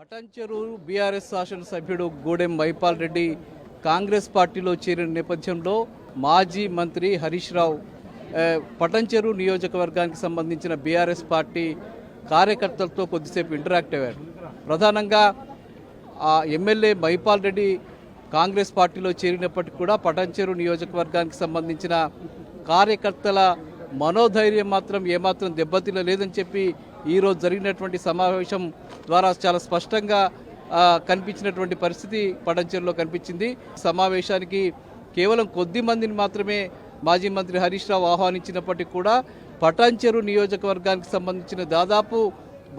Patancheru BRS శాసనసభ్యుడు గూడెం మైపాల్ రెడ్డి కాంగ్రెస్ పార్టీలో చేరిన నేపథ్యంలో మాజీ మంత్రి హరీష్ రావు పటాన్చెరు నియోజకవర్గానికి సంబంధించిన బీఆర్ఎస్ పార్టీ కార్యకర్తలతో కొద్దిసేపు ఇంటరాక్ట్ అయ్యారు. ప్రధానంగా ఎమ్మెల్యే మైపాల్ రెడ్డి కాంగ్రెస్ పార్టీలో చేరినప్పటికీ కూడా పటాన్చెరు నియోజకవర్గానికి సంబంధించిన కార్యకర్తల మనోధైర్యం మాత్రం ఏమాత్రం దెబ్బతినలేదని చెప్పి ఈరోజు జరిగినటువంటి సమావేశం ద్వారా చాలా స్పష్టంగా కనిపించినటువంటి పరిస్థితి పటాన్చెరులో కనిపించింది. సమావేశానికి కేవలం కొద్ది మందిని మాత్రమే మాజీ మంత్రి హరీష్ రావు ఆహ్వానించినప్పటికీ కూడా పటాన్చెరు నియోజకవర్గానికి సంబంధించిన దాదాపు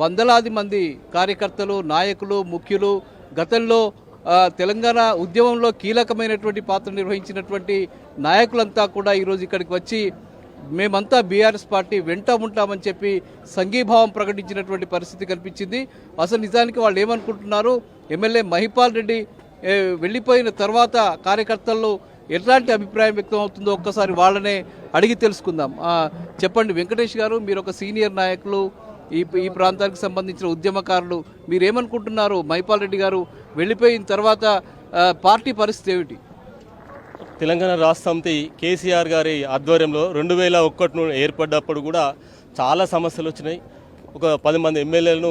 వందలాది మంది కార్యకర్తలు, నాయకులు, ముఖ్యులు, గతంలో తెలంగాణ ఉద్యమంలో కీలకమైనటువంటి పాత్ర నిర్వహించినటువంటి నాయకులంతా కూడా ఈరోజు ఇక్కడికి వచ్చి మేమంతా బీఆర్ఎస్ పార్టీ వెంట ఉంటామని చెప్పి సంఘీభావం ప్రకటించినటువంటి పరిస్థితి కనిపించింది. అసలు నిజానికి వాళ్ళు ఏమనుకుంటున్నారు, ఎమ్మెల్యే మహిపాల్ రెడ్డి వెళ్ళిపోయిన తర్వాత కార్యకర్తల్లో ఎలాంటి అభిప్రాయం వ్యక్తం అవుతుందో ఒక్కసారి వాళ్ళనే అడిగి తెలుసుకుందాం. చెప్పండి వెంకటేష్ గారు, మీరు ఒక సీనియర్ నాయకులు, ఈ ప్రాంతానికి సంబంధించిన ఉద్యమకారులు, మీరేమనుకుంటున్నారు? మహిపాల్ రెడ్డి గారు వెళ్ళిపోయిన తర్వాత పార్టీ పరిస్థితి ఏమిటి? తెలంగాణ రాష్ట్ర సమితి కేసీఆర్ గారి ఆధ్వర్యంలో 2001 ఏర్పడ్డప్పుడు కూడా చాలా సమస్యలు వచ్చినాయి. ఒక 10 మంది ఎమ్మెల్యేలను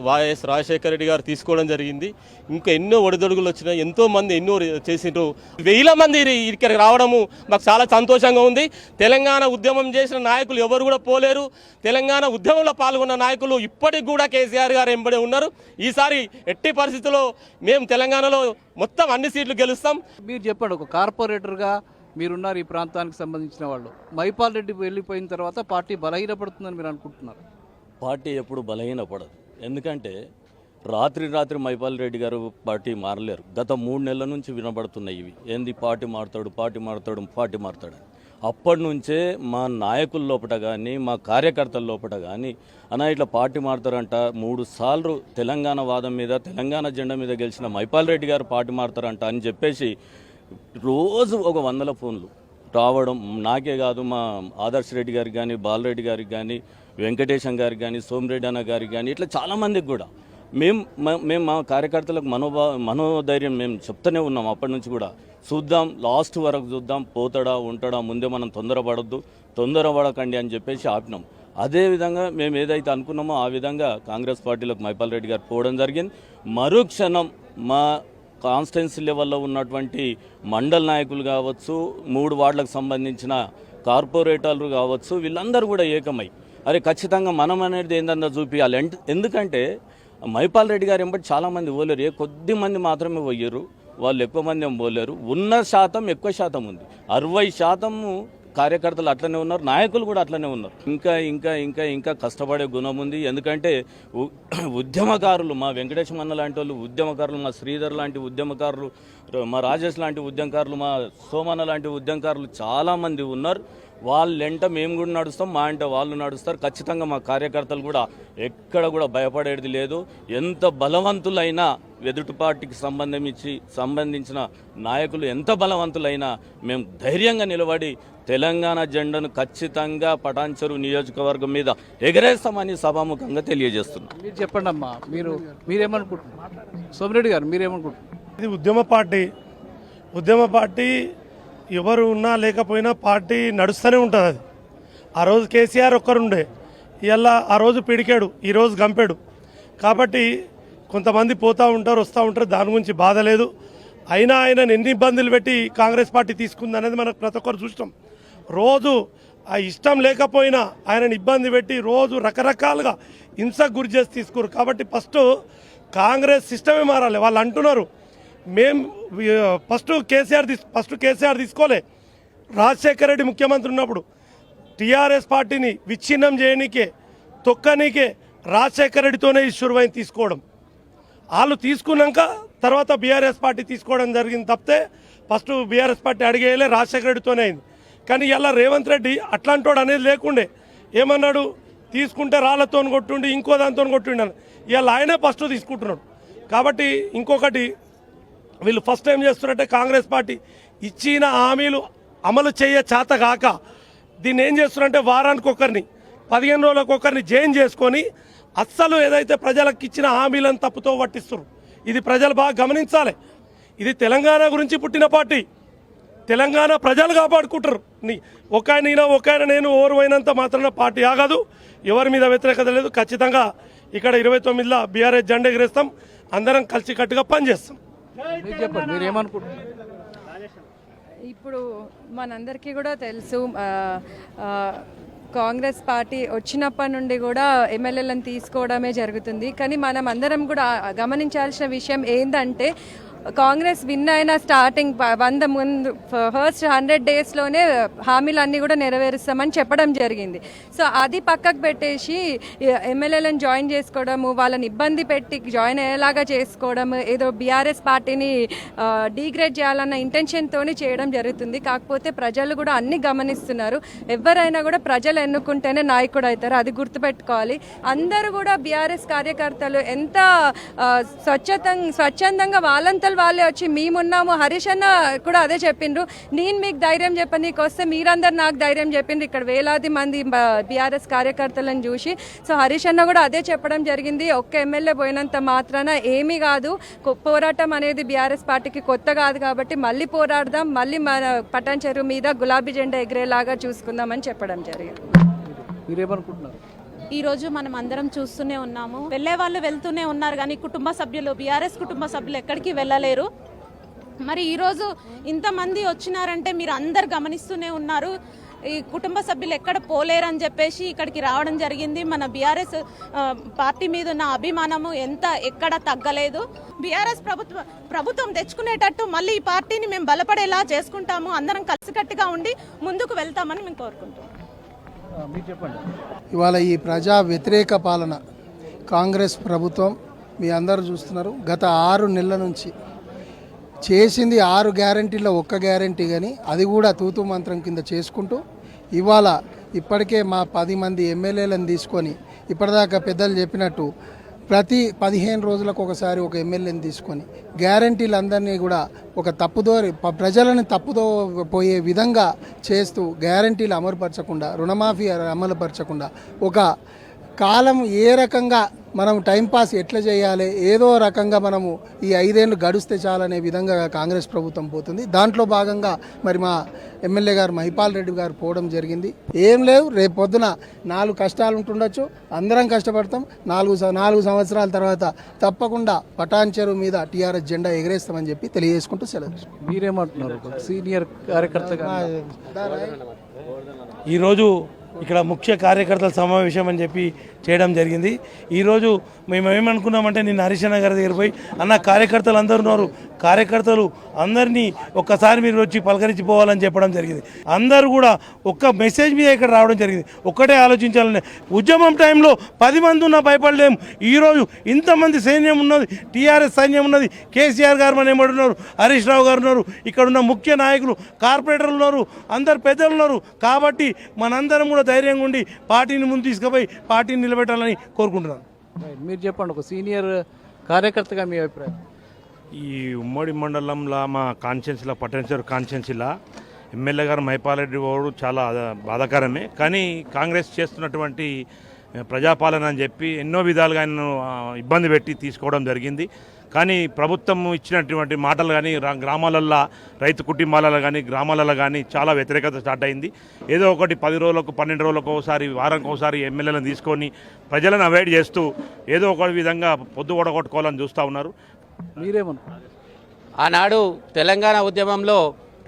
వైఎస్ రాజశేఖర రెడ్డి గారు తీసుకోవడం జరిగింది. ఇంకా ఎన్నో ఒడిదొడుగులు వచ్చినాయి, ఎంతో మంది ఎన్నో చేసిండ్రు. 1000 మంది ఇక్కడికి రావడము మాకు చాలా సంతోషంగా ఉంది. తెలంగాణ ఉద్యమం చేసిన నాయకులు ఎవరు కూడా పోలేరు. తెలంగాణ ఉద్యమంలో పాల్గొన్న నాయకులు ఇప్పటికి కూడా కేసీఆర్ గారు వెంబడే ఉన్నారు. ఈసారి ఎట్టి పరిస్థితుల్లో మేము తెలంగాణలో మొత్తం అన్ని సీట్లు గెలుస్తాం. మీరు చెప్పండి, ఒక కార్పొరేటర్గా మీరున్నారు, ఈ ప్రాంతానికి సంబంధించిన వాళ్ళు. మహిపాల్ రెడ్డి వెళ్ళిపోయిన తర్వాత పార్టీ బలహీనపడుతుందని మీరు అనుకుంటున్నారు? పార్టీ ఎప్పుడు బలహీనపడదు. ఎందుకంటే రాత్రి మైపాల్ రెడ్డి గారు పార్టీ మారలేరు. గత 3 నెలల నుంచి వినబడుతున్నాయి ఇవి, ఏంది పార్టీ మారుతాడు. అప్పటి నుంచే మా నాయకుల లోపల కానీ మా కార్యకర్తల లోపల కానీ ఇట్లా పార్టీ మారుతారంట. 3 సార్లు తెలంగాణ వాదం మీద, తెలంగాణ జెండా మీద గెలిచిన మైపాల్ రెడ్డి గారు పార్టీ మారుతారంట అని చెప్పేసి రోజు ఒక 100 ఫోన్లు రావడం. నాకే కాదు, మా ఆదర్శ్ రెడ్డి గారికి కానీ, బాలరెడ్డి గారికి కానీ, వెంకటేశం గారికి కానీ, సోమిరెడ్డి అన్న గారికి కానీ, ఇట్లా చాలామందికి కూడా మేము మా కార్యకర్తలకు మనోధైర్యం మేము చెప్తూనే ఉన్నాం. అప్పటి నుంచి కూడా చూద్దాం, లాస్ట్ వరకు చూద్దాం, పోతాడా ఉంటాడా, ముందే మనం తొందరపడకండి అని చెప్పేసి ఆపినాం. అదేవిధంగా మేము ఏదైతే అనుకున్నామో ఆ విధంగా కాంగ్రెస్ పార్టీలోకి మైపాల్ రెడ్డి గారు పోవడం జరిగింది. మరుక్షణం మా కాన్స్టిట్యున్సీ లెవెల్లో ఉన్నటువంటి మండల నాయకులు కావచ్చు, 3 వార్డులకు సంబంధించిన కార్పొరేటర్లు కావచ్చు, వీళ్ళందరూ కూడా ఏకమై అరే ఖచ్చితంగా మనం అనేది ఏందన్నా చూపించాలి. ఎందుకంటే మైపాల్ రెడ్డి గారు ఎంబటి చాలామంది పోలేరు, కొద్ది మంది మాత్రమే పోయారు, వాళ్ళు ఎక్కువ మంది ఏం పోలేరు. ఉన్న శాతం ఎక్కువ శాతం ఉంది, 60% కార్యకర్తలు అట్లనే ఉన్నారు, నాయకులు కూడా అట్లనే ఉన్నారు. ఇంకా ఇంకా ఇంకా ఇంకా కష్టపడే గుణం ఉంది. ఎందుకంటే ఉద్యమకారులు, మా వెంకటేశ్వర అన్న లాంటి వాళ్ళు ఉద్యమకారులు, మా శ్రీధర్ లాంటి ఉద్యమకారులు, మా రాజేష్ లాంటి ఉద్యమకారులు, మా సోమన్న లాంటి ఉద్యమకారులు చాలామంది ఉన్నారు. వాళ్ళెంట మేము కూడా నడుస్తాం, మా ఇంట వాళ్ళు నడుస్తారు. ఖచ్చితంగా మా కార్యకర్తలు కూడా ఎక్కడ కూడా భయపడేది లేదు. ఎంత బలవంతులైనా, ఎదుటి పార్టీకి సంబంధించిన నాయకులు ఎంత బలవంతులైనా మేము ధైర్యంగా నిలబడి తెలంగాణ జెండాను ఖచ్చితంగా పటాన్చెరు నియోజకవర్గం మీద ఎగరేస్తామని సభాముఖంగా తెలియజేస్తున్నాం. మీరు చెప్పండి అమ్మా, మీరేమనుకుంటున్నారు? సోమిరెడ్డి గారు మీరేమనుకుంటున్నారు? ఇది ఉద్యమ పార్టీ ఎవరు ఉన్నా లేకపోయినా పార్టీ నడుస్తూనే ఉంటుంది. అది ఆ రోజు కేసీఆర్ ఒక్కరుండే, ఇలా ఆ రోజు పిడికాడు, ఈరోజు గంపాడు. కాబట్టి కొంతమంది పోతూ ఉంటారు, వస్తూ ఉంటారు, దాని గురించి బాధ లేదు. అయినా ఆయనను ఎన్ని ఇబ్బందులు పెట్టి కాంగ్రెస్ పార్టీ తీసుకుంది అనేది మనకు ప్రతి ఒక్కరు చూస్తాం. రోజు ఆ ఇష్టం లేకపోయినా ఆయనను ఇబ్బంది పెట్టి రోజు రకరకాలుగా హింసకు గురి చేసి తీసుకురు. కాబట్టి ఫస్ట్ కాంగ్రెస్ సిస్టమే మారాలి. వాళ్ళు అంటున్నారు మేము ఫస్ట్ కేసీఆర్ తీసుకోలే. రాజశేఖర రెడ్డి ముఖ్యమంత్రి ఉన్నప్పుడు టీఆర్ఎస్ పార్టీని విచ్ఛిన్నం చేయనీకే, తొక్కనీకే రాజశేఖర రెడ్డితోనే ఈ శురువైన తీసుకోవడం. వాళ్ళు తీసుకున్నాక తర్వాత బీఆర్ఎస్ పార్టీ తీసుకోవడం జరిగింది తప్పితే ఫస్ట్ బీఆర్ఎస్ పార్టీ అడిగేయలే, రాజశేఖర రెడ్డితోనే అయింది. కానీ ఇలా రేవంత్ రెడ్డి అట్లాంటోడు అనేది లేకుండే. ఏమన్నాడు, తీసుకుంటే రాళ్లతో కొట్టుండి ఇంకో దాంతో కొట్టుండి అని. ఇలా ఆయనే ఫస్ట్ తీసుకుంటున్నాడు. కాబట్టి ఇంకొకటి, వీళ్ళు ఫస్ట్ టైం చేస్తున్నారంటే కాంగ్రెస్ పార్టీ ఇచ్చిన హామీలు అమలు చేతగాక దీన్ని ఏం చేస్తున్నారంటే వారానికి ఒకరిని, 15 రోజులకు ఒకరిని జాయిన్ చేసుకొని అస్సలు ఏదైతే ప్రజలకు ఇచ్చిన హామీలను తప్పుతో పట్టిస్తారు. ఇది ప్రజలు బాగా గమనించాలి. ఇది తెలంగాణ గురించి పుట్టిన పార్టీ. తెలంగాణ ప్రజలు కాపాడుకుంటారు. ఒక ఆయన నేను ఓరువైనంత మాత్రాన పార్టీ ఆగదు. ఎవరి మీద వ్యతిరేకత లేదు. ఖచ్చితంగా ఇక్కడ 29లో బీఆర్ఎస్ జెండా ఎగరేస్తాం. అందరం కలిసికట్టుగా పనిచేస్తాం. మీరు చెప్పండి, మీరు ఏమనుకుంటున్నారు? ఇప్పుడు మనందరికీ కూడా తెలుసు, కాంగ్రెస్ పార్టీ వచ్చినప్పటి నుండి కూడా ఎమ్మెల్యేలను తీసుకోవడమే జరుగుతుంది. కానీ మనం అందరం కూడా గమనించాల్సిన విషయం ఏంటంటే కాంగ్రెస్ విన్ అయిన స్టార్టింగ్ 100 ముందు ఫస్ట్ 100 డేస్లోనే హామీలన్నీ కూడా నెరవేరుస్తామని చెప్పడం జరిగింది. సో అది పక్కకు పెట్టేసి ఎమ్మెల్యేలను జాయిన్ చేసుకోవడము, వాళ్ళని ఇబ్బంది పెట్టి జాయిన్ అయ్యేలాగా చేసుకోవడం, ఏదో బీఆర్ఎస్ పార్టీని డీగ్రేడ్ చేయాలన్న ఇంటెన్షన్తోని చేయడం జరుగుతుంది. కాకపోతే ప్రజలు కూడా అన్ని గమనిస్తున్నారు. ఎవరైనా కూడా ప్రజలు ఎన్నుకుంటేనే నాయకుడు అవుతారు, అది గుర్తుపెట్టుకోవాలి. అందరూ కూడా బీఆర్ఎస్ కార్యకర్తలు ఎంత స్వచ్ఛందంగా వాళ్ళంతా వాళ్ళే వచ్చి మేమున్నాము. హరీష్ అన్న కూడా అదే చెప్పిండ్రు, నేను మీకు ధైర్యం చెప్పనీకి వస్తే మీరందరు నాకు ధైర్యం చెప్పిండ్రు ఇక్కడ వేలాది మంది బీఆర్ఎస్ కార్యకర్తలను చూసి. సో హరీష్ అన్న కూడా అదే చెప్పడం జరిగింది, ఒక్క ఎమ్మెల్యే పోయినంత మాత్రాన ఏమీ కాదు, పోరాటం అనేది బీఆర్ఎస్ పార్టీకి కొత్త కాదు కాబట్టి మళ్ళీ పోరాడదాం, మళ్ళీ మన పటాన్ చెరువు మీద గులాబీ జెండా ఎగిరేలాగా చూసుకుందామని చెప్పడం జరిగింది. మీరేమనుకుంటున్నారు? ఈరోజు మనం అందరం చూస్తూనే ఉన్నాము, వెళ్ళే వాళ్ళు వెళ్తూనే ఉన్నారు కానీ కుటుంబ సభ్యులు, బీఆర్ఎస్ కుటుంబ సభ్యులు ఎక్కడికి వెళ్ళలేరు. మరి ఈరోజు ఇంతమంది వచ్చినారంటే మీరు అందరు గమనిస్తూనే ఉన్నారు, ఈ కుటుంబ సభ్యులు ఎక్కడ పోలేరని చెప్పేసి ఇక్కడికి రావడం జరిగింది. మన బీఆర్ఎస్ పార్టీ మీద ఉన్న అభిమానము ఎక్కడ తగ్గలేదు. బీఆర్ఎస్ ప్రభుత్వం తెచ్చుకునేటట్టు మళ్ళీ ఈ పార్టీని మేము బలపడేలా చేసుకుంటాము, అందరం కలిసికట్టుగా ఉండి ముందుకు వెళ్తామని మేము కోరుకుంటాం. మీరు చెప్పండి. ఇవాళ ఈ ప్రజా వ్యతిరేక పాలన కాంగ్రెస్ ప్రభుత్వం మీ అందరూ చూస్తున్నారు. గత 6 నెలల నుంచి చేసింది 6 గ్యారంటీల్లో ఒక్క గ్యారంటీ కానీ అది కూడా తూతూ మంత్రం కింద చేసుకుంటూ ఇవాళ ఇప్పటికే మా 10 మంది ఎమ్మెల్యేలను తీసుకొని ఇప్పటిదాకా పెద్దలు చెప్పినట్టు ప్రతి 15 రోజులకు ఒకసారి ఒక ఎమ్మెల్యేని తీసుకొని గ్యారంటీలందరినీ కూడా ఒక తప్పుదోరి ప్రజలను తప్పుదో పోయే విధంగా చేస్తూ గ్యారంటీలు అమలుపరచకుండా, రుణమాఫీ అమలుపరచకుండా, ఒక కాలం ఏ రకంగా మనం టైంపాస్ ఎట్లా చేయాలి, ఏదో రకంగా మనము ఈ 5 ఏళ్ళు గడిస్తే చాలనే విధంగా కాంగ్రెస్ ప్రభుత్వం పోతుంది. దాంట్లో భాగంగా మరి మా ఎమ్మెల్యే గారు మహిపాల్ రెడ్డి గారు పోవడం జరిగింది. ఏం లేవు, రేపు పొద్దున 4 కష్టాలు ఉంటుండొచ్చు, అందరం కష్టపడతాం. 4 సంవత్సరాల తర్వాత తప్పకుండా పటాన్ చెరువు మీద టీఆర్ఎస్ జెండా ఎగరేస్తామని చెప్పి తెలియజేసుకుంటూ సెలవు. మీరేమంటున్నారు సీనియర్ కార్యకర్తగా? ఈరోజు ఇక్కడ ముఖ్య కార్యకర్తల సమావేశం అని చెప్పి చేయడం జరిగింది. ఈరోజు మేము ఏమనుకున్నామంటే నిన్న హరీష్ అన్న గారి దగ్గర పోయి, అన్న కార్యకర్తలు అందరూ ఉన్నారు, కార్యకర్తలు అందరినీ ఒక్కసారి మీరు వచ్చి పలకరించిపోవాలని చెప్పడం జరిగింది. అందరూ కూడా ఒక్క మెసేజ్ మీద ఇక్కడ రావడం జరిగింది. ఒక్కటే ఆలోచించాలని, ఉద్యమం టైంలో 10 మంది ఉన్నా భయపడలేము. ఈరోజు ఇంతమంది సైన్యం ఉన్నది, టీఆర్ఎస్ సైన్యం ఉన్నది, కేసీఆర్ గారు మన ఏమంటున్నారు, హరీష్ రావు గారు ఉన్నారు, ఇక్కడ ఉన్న ముఖ్య నాయకులు, కార్పొరేటర్లు ఉన్నారు, అందరు పెద్దలు ఉన్నారు. కాబట్టి మనందరం కూడా ధైర్యంగా ఉండి పార్టీని ముందు తీసుకుపోయి పార్టీని నిలబెట్టాలని కోరుకుంటున్నాను. మీరు చెప్పండి, ఒక సీనియర్ కార్యకర్తగా మీ అభిప్రాయం? ఈ ఉమ్మడి మండలంలో మా కాన్స్టిట్యున్సీలో పటాన్ చెరువు కాన్స్టిట్యున్సీలో ఎమ్మెల్యే గారు మహిపాల్ రెడ్డి పోవడం చాలా బాధాకరమే. కానీ కాంగ్రెస్ చేస్తున్నటువంటి ప్రజాపాలన అని చెప్పి ఎన్నో విధాలుగా ఆయన ఇబ్బంది పెట్టి తీసుకోవడం జరిగింది. కానీ ప్రభుత్వం ఇచ్చినటువంటి మాటలు కానీ గ్రామాలల్లో, రైతు కుటుంబాలలో కానీ గ్రామాలలో కానీ చాలా వ్యతిరేకత స్టార్ట్ అయింది. ఏదో ఒకటి 10 రోజులకు 12 రోజులకు ఒకసారి, వారానికి ఒకసారి ఎమ్మెల్యేలను తీసుకొని ప్రజలను అవాయిడ్ చేస్తూ ఏదో ఒక విధంగా పొద్దు ఓడగొట్టుకోవాలని చూస్తూ ఉన్నారు. మీరేమనుకుంటున్నారు? ఆనాడు తెలంగాణ ఉద్యమంలో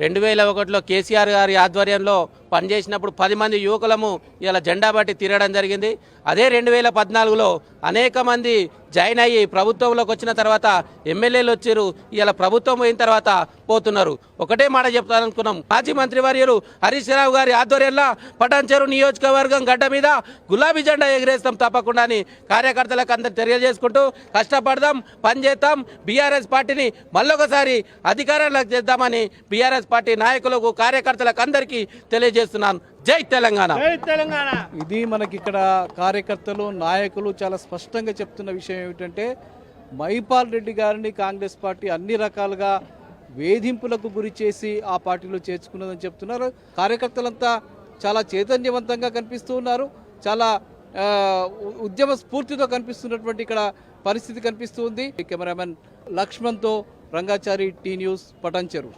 2001లో కేసీఆర్ గారి ఆధ్వర్యంలో పనిచేసినప్పుడు 10 మంది యువకులము ఇలా జెండా బట్టి తిరగడం జరిగింది. అదే 2014లో అనేక మంది జాయిన్ అయ్యి ప్రభుత్వంలోకి వచ్చిన తర్వాత ఎమ్మెల్యేలు వచ్చారు. ఇలా ప్రభుత్వం పోయిన తర్వాత పోతున్నారు. ఒకటే మాట చెప్తారనుకున్నాం, మాజీ మంత్రివర్యులు హరీష్ రావు గారి ఆధ్వర్యంలో పటాన్ చెరువు నియోజకవర్గం గడ్డ మీద గులాబీ జెండా ఎగిరేస్తాం తప్పకుండా అని కార్యకర్తలకు అందరు తెలియజేసుకుంటూ కష్టపడదాం, పనిచేద్దాం, బీఆర్ఎస్ పార్టీని మళ్ళొకసారి అధికారంలోకి చేద్దామని బీఆర్ఎస్ పార్టీ నాయకులకు, కార్యకర్తలకు అందరికీ తెలియజేస్తున్నాను. జై తెలంగాణ. ఇది మనకి ఇక్కడ కార్యకర్తలు, నాయకులు చాలా స్పష్టంగా చెప్తున్న విషయం ఏమిటంటే మహిపాల్ రెడ్డి గారిని కాంగ్రెస్ పార్టీ అన్ని రకాలుగా వేధింపులకు గురి చేసి ఆ పార్టీలో చేర్చుకున్నదని చెప్తున్నారు. కార్యకర్తలంతా చాలా చైతన్యవంతంగా కనిపిస్తూ ఉన్నారు, చాలా ఉద్యమ స్ఫూర్తితో కనిపిస్తున్నటువంటి ఇక్కడ పరిస్థితి కనిపిస్తుంది. కెమెరామెన్ లక్ష్మణ్తో రంగాచారి, టీ న్యూస్, పటాన్చెరు.